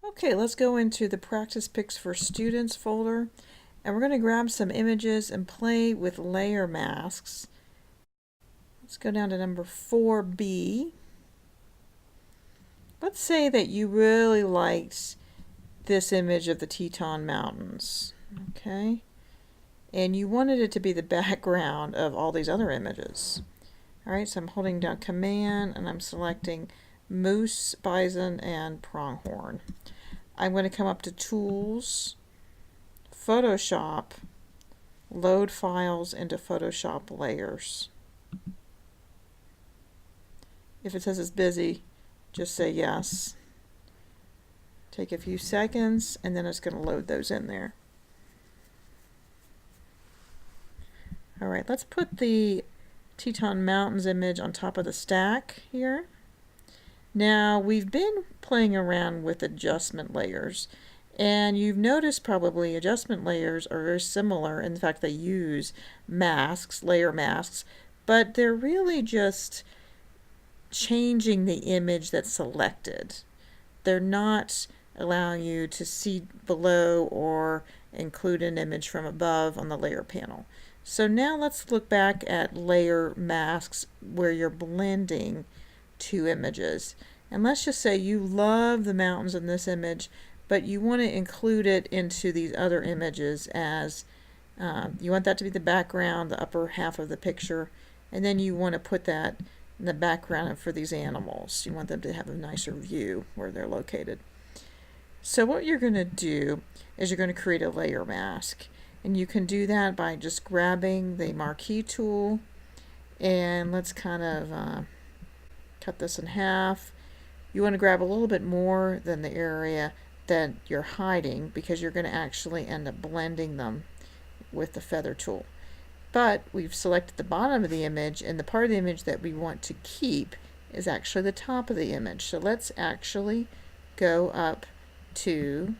Okay, let's go into the Practice Pics for Students folder, and we're going to grab some images and play with layer masks. Let's go down to number 4B. Let's say that you really liked this image of the Teton Mountains, okay? And you wanted it to be the background of all these other images. All right, so I'm holding down Command and I'm selecting moose, bison, and pronghorn. I'm going to come up to Tools, Photoshop, Load Files into Photoshop Layers. If it says it's busy, just say yes. Take a few seconds and then it's going to load those in there. Alright, let's put the Teton Mountains image on top of the stack here. Now we've been playing around with adjustment layers, and you've noticed probably adjustment layers are very similar. In fact, they use masks, layer masks, but they're really just changing the image that's selected. They're not allowing you to see below or include an image from above on the layer panel. So now let's look back at layer masks where you're blending two images. And let's just say you love the mountains in this image, but you want to include it into these other images as you want that to be the background, the upper half of the picture, and then you want to put that in the background for these animals. You want them to have a nicer view where they're located. So what you're going to do is you're going to create a layer mask. And you can do that by just grabbing the marquee tool, and let's kind of cut this in half. You want to grab a little bit more than the area that you're hiding because you're going to actually end up blending them with the feather tool. But we've selected the bottom of the image, and the part of the image that we want to keep is actually the top of the image. So let's actually go up to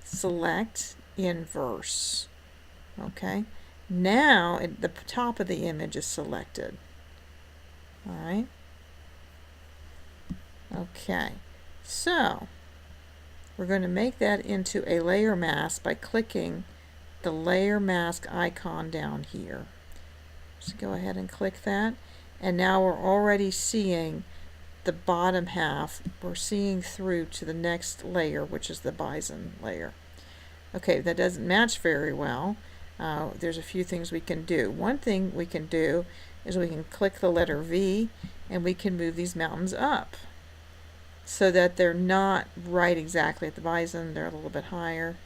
Select Inverse. Okay, now the top of the image is selected. All right. Okay, so we're going to make that into a layer mask by clicking the layer mask icon down here. So go ahead and click that, and now we're already seeing the bottom half. We're seeing through to the next layer, which is the bison layer. Okay, that doesn't match very well. There's a few things we can do. One thing we can do is we can click the letter V and we can move these mountains up so that they're not right exactly at the bison, they're a little bit higher.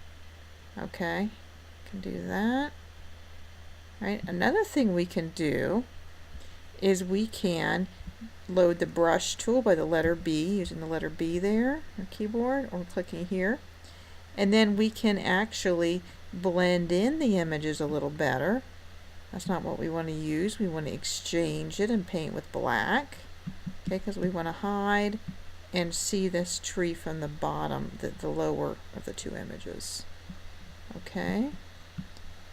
Okay, can do that. Right. Another thing we can do is we can load the brush tool by the letter B, using the letter B there on the keyboard, or clicking here. And then we can actually blend in the images a little better. That's not what we want to use. We want to exchange it and paint with black. Okay, because we want to hide and see this tree from the bottom, the lower of the two images. Okay,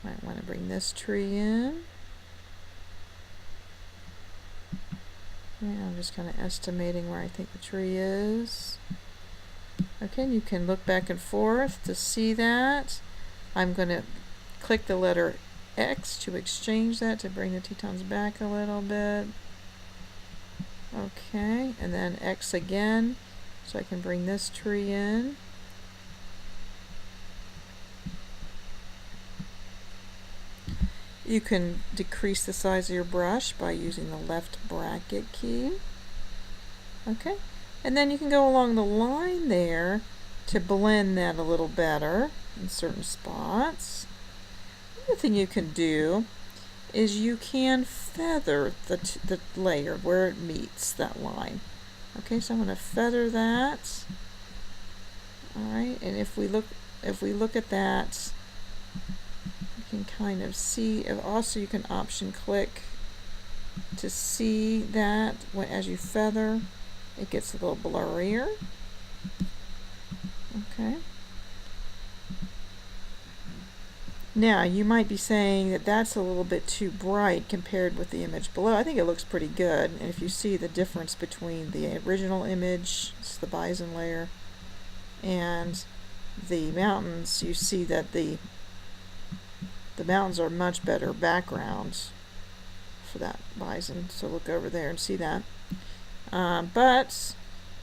might want to bring this tree in. And I'm just kind of estimating where I think the tree is. Okay, and you can look back and forth to see that. I'm going to click the letter X to exchange that, to bring the Tetons back a little bit. Okay, and then X again, so I can bring this tree in. You can decrease the size of your brush by using the left bracket key. Okay, and then you can go along the line there to blend that a little better in certain spots. Another thing you can do is you can feather the layer where it meets that line. Okay, so I'm going to feather that. Alright, and if we look at that, you can kind of see. Also, you can option click to see that as you feather, it gets a little blurrier. Okay. Now, you might be saying that that's a little bit too bright compared with the image below. I think it looks pretty good. And if you see the difference between the original image, it's the bison layer, And the mountains, you see that the mountains are much better backgrounds for that bison. So look over there and see that. But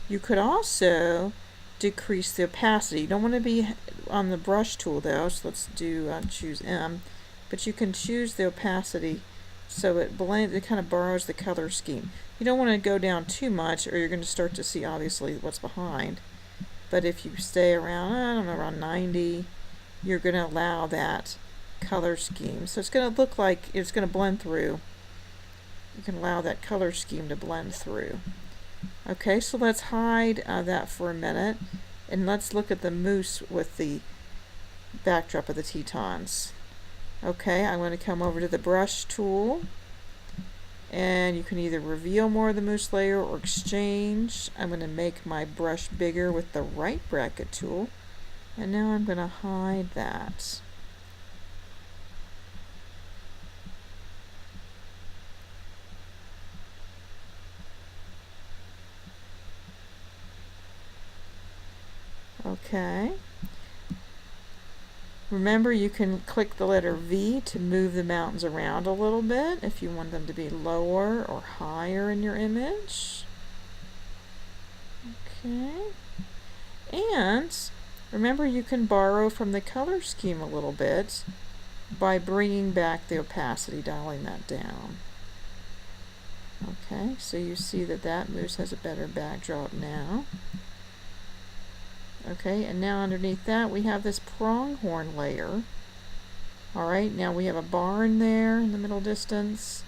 you could also decrease the opacity. You don't want to be on the brush tool though, so let's do choose M. But you can choose the opacity so it kind of borrows the color scheme. You don't want to go down too much or you're going to start to see obviously what's behind. But if you stay around, I don't know, around 90, you're going to allow that color scheme. So it's going to look like it's going to blend through. You can allow that color scheme to blend through. Okay, so let's hide that for a minute, and let's look at the moose with the backdrop of the Tetons. Okay, I'm going to come over to the brush tool, and you can either reveal more of the moose layer or exchange. I'm going to make my brush bigger with the right bracket tool, and now I'm going to hide that. Okay. Remember, you can click the letter V to move the mountains around a little bit if you want them to be lower or higher in your image. Okay. And remember, you can borrow from the color scheme a little bit by bringing back the opacity, dialing that down. Okay, so you see that that moose has a better backdrop now. Okay, and now underneath that we have this pronghorn layer. Alright, now we have a barn there in the middle distance,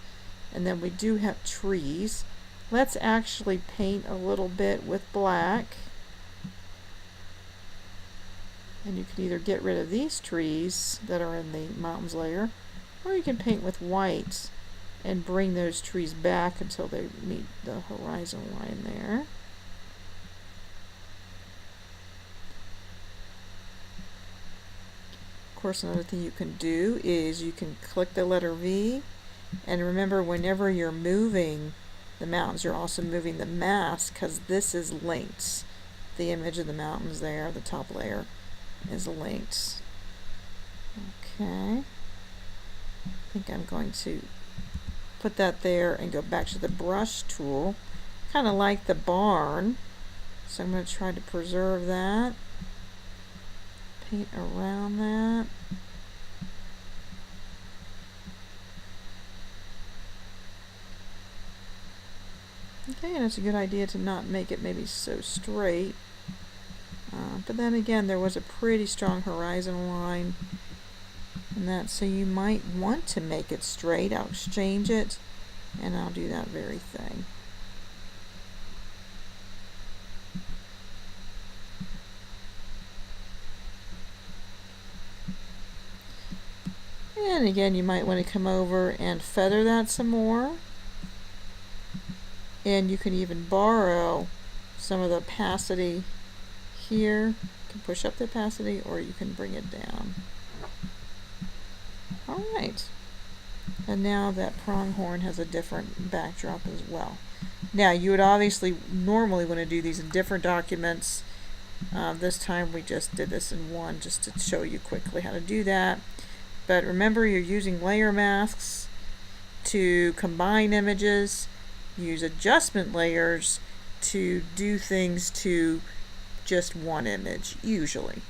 and then we do have trees. Let's actually paint a little bit with black. And you can either get rid of these trees that are in the mountains layer, or you can paint with white and bring those trees back until they meet the horizon line there. Of course, another thing you can do is you can click the letter V, and remember, whenever you're moving the mountains, you're also moving the mask, because this is linked. The image of the mountains there, the top layer, is linked. Okay. I think I'm going to put that there and go back to the brush tool. Kind of like the barn, so I'm going to try to preserve that. Paint around that. Okay, and it's a good idea to not make it maybe so straight. But then again, there was a pretty strong horizon line, and that, so you might want to make it straight. I'll exchange it, and I'll do that very thing. And again, you might want to come over and feather that some more. And you can even borrow some of the opacity here. You can push up the opacity, or you can bring it down. Alright. And now that pronghorn has a different backdrop as well. Now, you would obviously normally want to do these in different documents. This time we just did this in one just to show you quickly how to do that. But remember, you're using layer masks to combine images. Use adjustment layers to do things to just one image, usually.